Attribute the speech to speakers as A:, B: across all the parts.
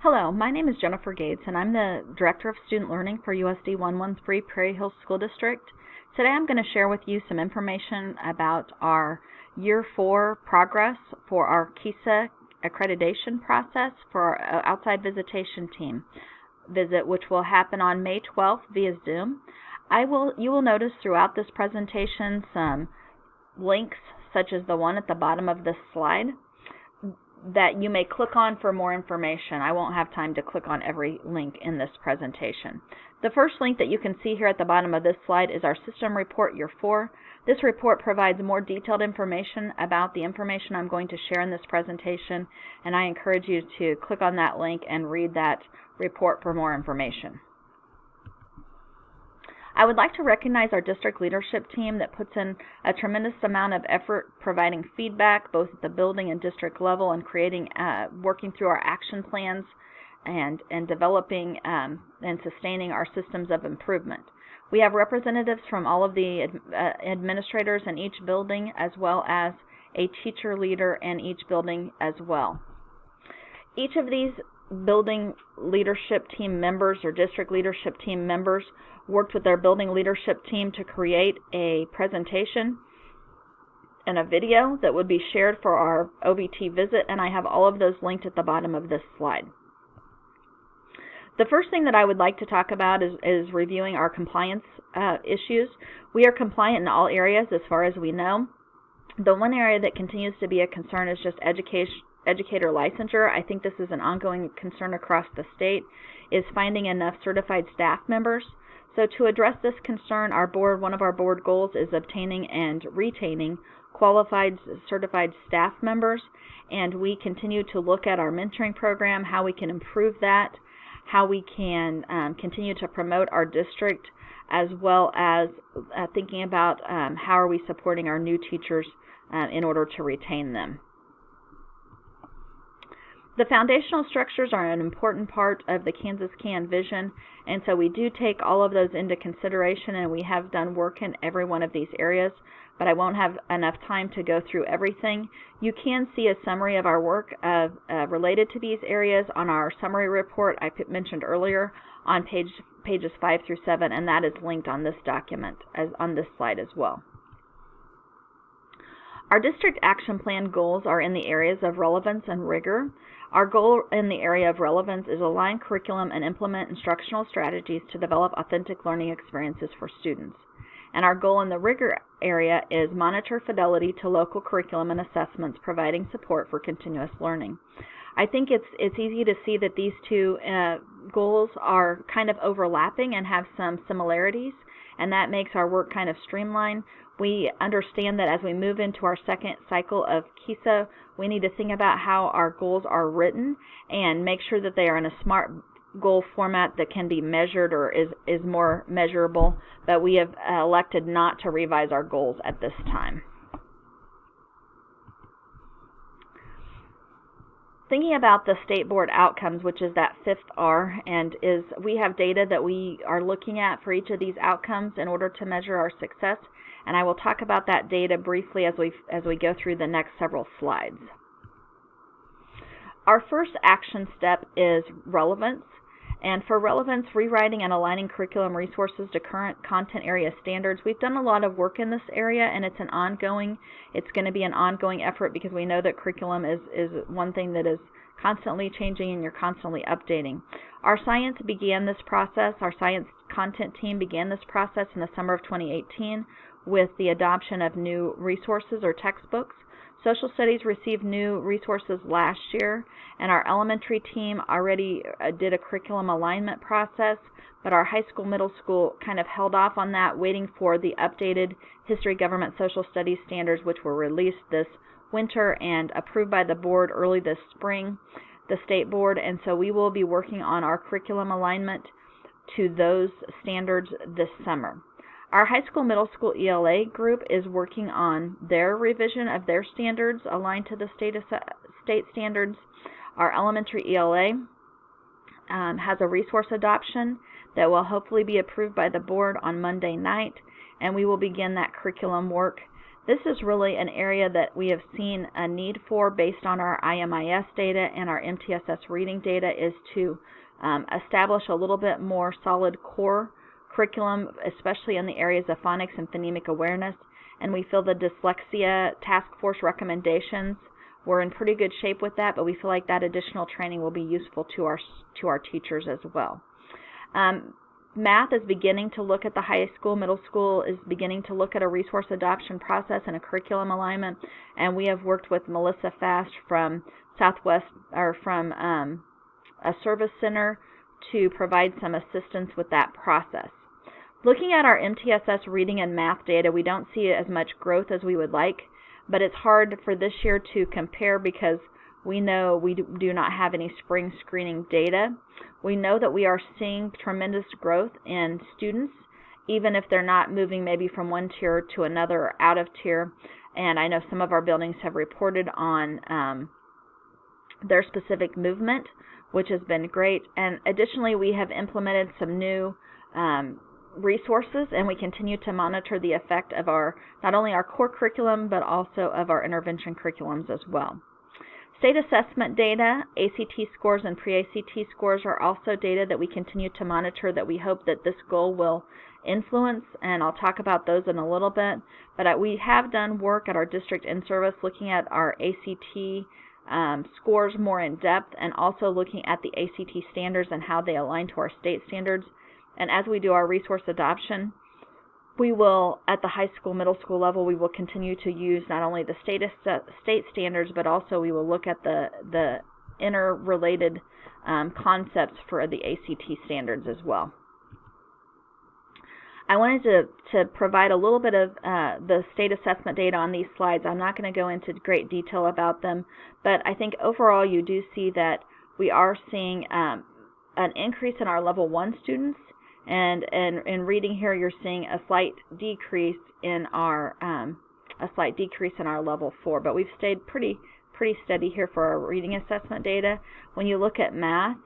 A: Hello, my name is Jennifer Gates, and I'm the Director of Student Learning for USD 113 Prairie Hills School District. Today I'm going to share with you some information about our Year 4 progress for our KESA accreditation process for our outside visitation team visit, which will happen on May 12th via Zoom. You will notice throughout this presentation some links, such as the one at the bottom of this slide, that you may click on for more information. I won't have time to click on every link in this presentation. The first link that you can see here at the bottom of this slide is our System Report Year 4. This report provides more detailed information about the information I'm going to share in this presentation, and I encourage you to click on that link and read that report for more information. I would like to recognize our district leadership team that puts in a tremendous amount of effort providing feedback both at the building and district level and working through our action plans and developing and sustaining our systems of improvement. We have representatives from all of the administrators in each building, as well as a teacher leader in each building as well. Each of these building leadership team members or district leadership team members worked with their building leadership team to create a presentation and a video that would be shared for our OVT visit, and I have all of those linked at the bottom of this slide. The first thing that I would like to talk about is reviewing our compliance issues. We are compliant in all areas as far as we know. The one area that continues to be a concern is just educator licensure. I think this is an ongoing concern across the state, is finding enough certified staff members. So to address this concern, one of our board goals is obtaining and retaining qualified certified staff members, and we continue to look at our mentoring program, how we can improve that, how we can continue to promote our district, as well as thinking about how are we supporting our new teachers in order to retain them. The foundational structures are an important part of the Kansas CAN vision, and so we do take all of those into consideration, and we have done work in every one of these areas, but I won't have enough time to go through everything. You can see a summary of our work related to these areas on our summary report I mentioned earlier on pages 5 through 7, and that is linked on this document, on this slide as well. Our district action plan goals are in the areas of relevance and rigor. Our goal in the area of relevance is align curriculum and implement instructional strategies to develop authentic learning experiences for students. And our goal in the rigor area is monitor fidelity to local curriculum and assessments, providing support for continuous learning. I think it's easy to see that these two goals are kind of overlapping and have some similarities, and that makes our work kind of streamlined. We understand that as we move into our second cycle of KESA, we need to think about how our goals are written and make sure that they are in a SMART goal format that can be measured or is more measurable, but we have elected not to revise our goals at this time. Thinking about the state board outcomes, which is that fifth R, we have data that we are looking at for each of these outcomes in order to measure our success, and I will talk about that data briefly as we go through the next several slides. Our first action step is relevance. And for relevance, rewriting and aligning curriculum resources to current content area standards. We've done a lot of work in this area, and it's going to be an ongoing effort because we know that curriculum is one thing that is constantly changing and you're constantly updating. Our science content team began this process in the summer of 2018 with the adoption of new resources or textbooks. Social studies received new resources last year, and our elementary team already did a curriculum alignment process, but our high school, middle school kind of held off on that, waiting for the updated history, government, social studies standards, which were released this winter and approved by the board early this spring, the state board, and so we will be working on our curriculum alignment to those standards this summer. Our high school, middle school ELA group is working on their revision of their standards aligned to the state standards. Our elementary ELA has a resource adoption that will hopefully be approved by the board on Monday night, and we will begin that curriculum work This is really an area that we have seen a need for based on our IMIS data and our MTSS reading data, is to establish a little bit more solid core curriculum, especially in the areas of phonics and phonemic awareness. And we feel the dyslexia task force recommendations, we're in pretty good shape with that, but we feel like that additional training will be useful to our teachers as well. Math is beginning to look at the high school, middle school is beginning to look at a resource adoption process and a curriculum alignment, and we have worked with Melissa Fast from Southwest, or from a service center, to provide some assistance with that process. Looking at our MTSS reading and math data, we don't see as much growth as we would like, but it's hard for this year to compare because we know we do not have any spring screening data. We know that we are seeing tremendous growth in students, even if they're not moving maybe from one tier to another or out of tier. And I know some of our buildings have reported on their specific movement, which has been great. And additionally, we have implemented some new resources, and we continue to monitor the effect of not only our core curriculum, but also of our intervention curriculums as well. State assessment data, ACT scores and pre-ACT scores are also data that we continue to monitor that we hope that this goal will influence, and I'll talk about those in a little bit. But we have done work at our district in-service looking at our ACT scores more in depth, and also looking at the ACT standards and how they align to our state standards. And as we do our resource adoption, we will, at the high school, middle school level, we will continue to use not only the state standards, but also we will look at the interrelated concepts for the ACT standards as well. I wanted to provide a little bit of the state assessment data on these slides. I'm not going to go into great detail about them, but I think overall you do see that we are seeing an increase in our level 1 students. And in reading here, you're seeing a slight decrease in our level 4, but we've stayed pretty steady here for our reading assessment data. When you look at math,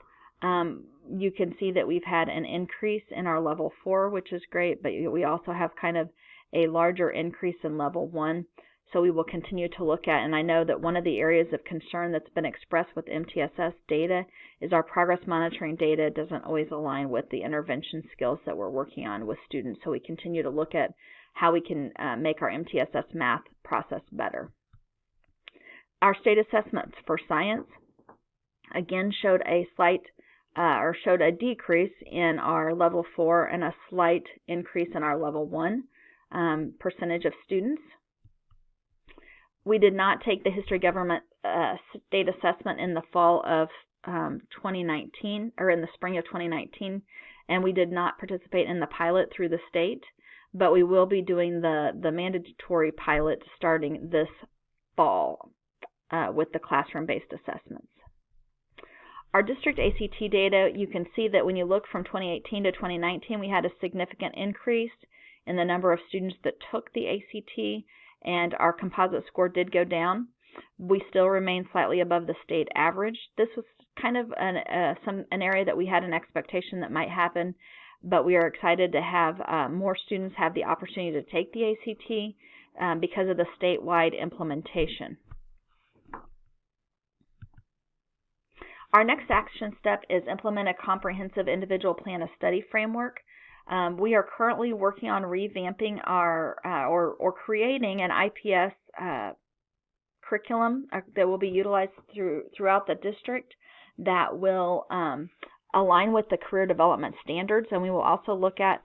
A: you can see that we've had an increase in our level 4, which is great, but we also have kind of a larger increase in level 1. So we will continue to look at, and I know that one of the areas of concern that's been expressed with MTSS data is our progress monitoring data doesn't always align with the intervention skills that we're working on with students. So we continue to look at how we can make our MTSS math process better. Our state assessments for science again showed a decrease in our level 4 and a slight increase in our level 1 percentage of students. We did not take the history government state assessment in the fall of 2019, or in the spring of 2019, and we did not participate in the pilot through the state, but we will be doing the mandatory pilot starting this fall with the classroom-based assessments. Our district ACT data, you can see that when you look from 2018 to 2019, we had a significant increase in the number of students that took the ACT, and our composite score did go down. We still remain slightly above the state average. This was kind of an area that we had an expectation that might happen, but we are excited to have more students have the opportunity to take the ACT because of the statewide implementation. Our next action step is implement a comprehensive individual plan of study framework. We are currently working on revamping our or creating an IPS curriculum that will be utilized throughout the district that will align with the career development standards, and we will also look at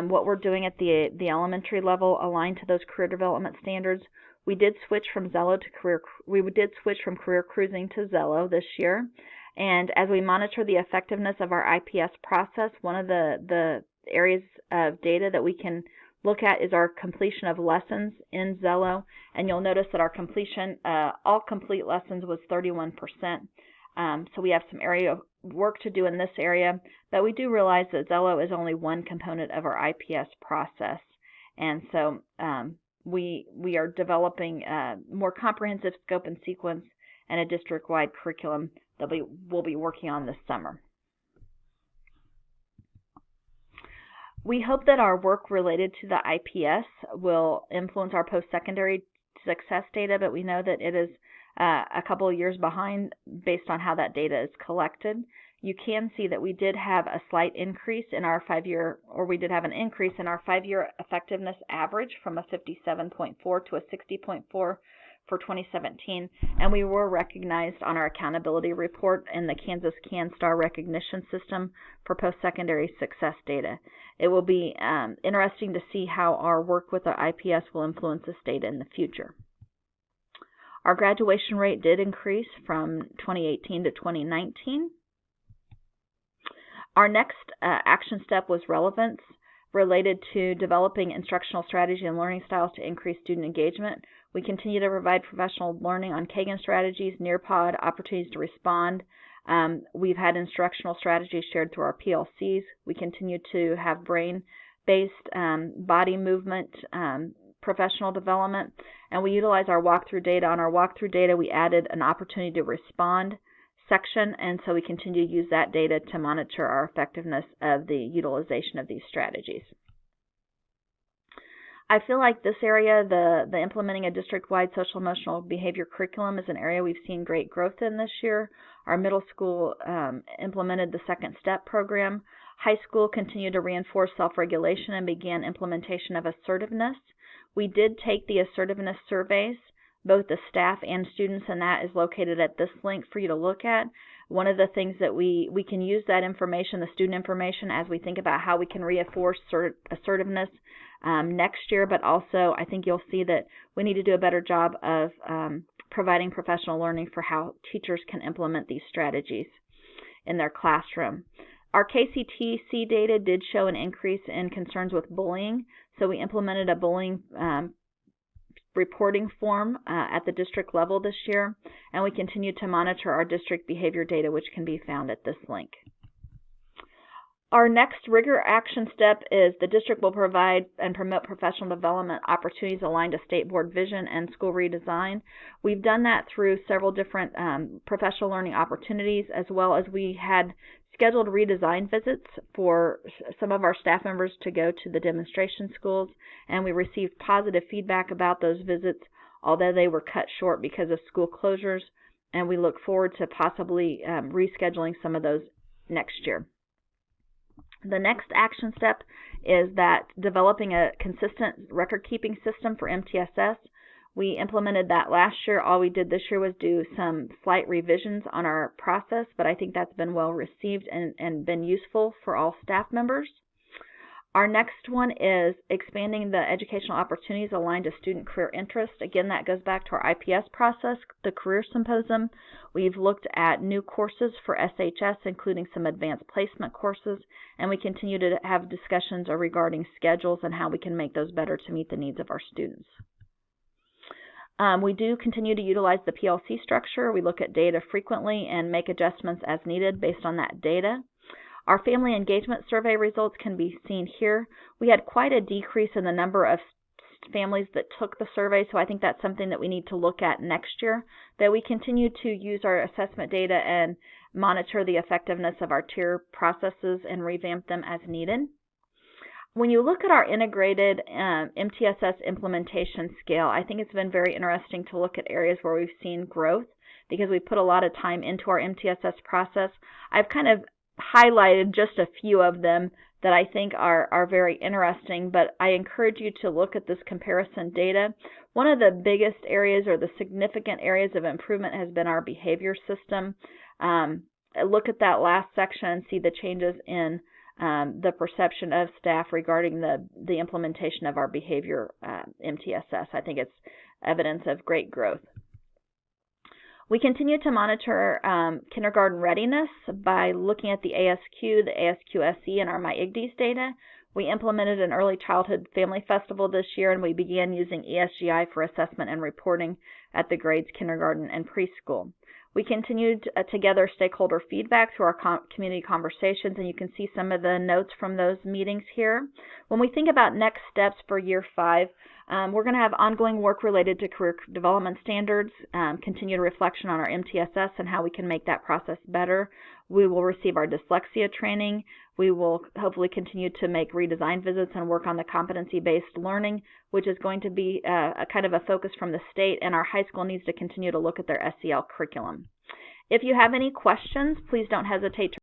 A: what we're doing at the elementary level aligned to those career development standards. We did switch from Xello to career cruising to Xello this year, and as we monitor the effectiveness of our IPS process, one of the areas of data that we can look at is our completion of lessons in Xello, and you'll notice that our completion, all complete lessons, was 31%. So we have some area of work to do in this area, but we do realize that Xello is only one component of our IPS process, and so we are developing a more comprehensive scope and sequence and a district-wide curriculum that we'll be working on this summer. We hope that our work related to the IPS will influence our post-secondary success data, but we know that it is a couple of years behind based on how that data is collected. You can see that we did have a slight increase in our 5-year, or we did have an increase in our 5-year effectiveness average from a 57.4 to a 60.4 for 2017, and we were recognized on our accountability report in the Kansas CanStar recognition system for post-secondary success data. It will be interesting to see how our work with the IPS will influence this data in the future. Our graduation rate did increase from 2018 to 2019. Our next action step was relevance, related to developing instructional strategy and learning styles to increase student engagement. We continue to provide professional learning on Kagan strategies, Nearpod, opportunities to respond. We've had instructional strategies shared through our PLCs. We continue to have brain-based body movement professional development, and we utilize our walkthrough data. On our walkthrough data, we added an opportunity to respond section, and so we continue to use that data to monitor our effectiveness of the utilization of these strategies. I feel like this area, the implementing a district-wide social emotional behavior curriculum, is an area we've seen great growth in this year. Our middle school implemented the Second Step program. High school continued to reinforce self-regulation and began implementation of assertiveness. We did take the assertiveness surveys, both the staff and students, and that is located at this link for you to look at. One of the things that we can use that information, the student information, as we think about how we can reinforce assertiveness next year, but also I think you'll see that we need to do a better job of providing professional learning for how teachers can implement these strategies in their classroom. Our KCTC data did show an increase in concerns with bullying, so we implemented a bullying reporting form at the district level this year, and we continue to monitor our district behavior data, which can be found at this link. Our next rigor action step is the district will provide and promote professional development opportunities aligned to state board vision and school redesign. We've done that through several different professional learning opportunities, as well as we had scheduled redesign visits for some of our staff members to go to the demonstration schools, and we received positive feedback about those visits, although they were cut short because of school closures, and we look forward to possibly rescheduling some of those next year. The next action step is that developing a consistent record-keeping system for MTSS. We implemented that last year. All we did this year was do some slight revisions on our process, but I think that's been well received and been useful for all staff members. Our next one is expanding the educational opportunities aligned to student career interest. Again, that goes back to our IPS process, the Career Symposium. We've looked at new courses for SHS, including some advanced placement courses, and we continue to have discussions regarding schedules and how we can make those better to meet the needs of our students. We do continue to utilize the PLC structure. We look at data frequently and make adjustments as needed based on that data. Our family engagement survey results can be seen here. We had quite a decrease in the number of families that took the survey, so I think that's something that we need to look at next year, that we continue to use our assessment data and monitor the effectiveness of our tier processes and revamp them as needed. When you look at our integrated MTSS implementation scale, I think it's been very interesting to look at areas where we've seen growth because we put a lot of time into our MTSS process. I've kind of highlighted just a few of them that I think are very interesting, but I encourage you to look at this comparison data. One of the biggest areas or the significant areas of improvement has been our behavior system. Look at that last section and see the changes in the perception of staff regarding the implementation of our behavior MTSS. I think it's evidence of great growth. We continue to monitor kindergarten readiness by looking at the ASQ, the ASQ-SE, and our MyIGDES data. We implemented an early childhood family festival this year, and we began using ESGI for assessment and reporting at the grades kindergarten and preschool. We continued to gather stakeholder feedback through our community conversations, and you can see some of the notes from those meetings here. When we think about next steps for year 5, we're going to have ongoing work related to career development standards, continued reflection on our MTSS and how we can make that process better. We will receive our dyslexia training. We will hopefully continue to make redesign visits and work on the competency-based learning, which is going to be a kind of a focus from the state, and our high school needs to continue to look at their SEL curriculum. If you have any questions, please don't hesitate to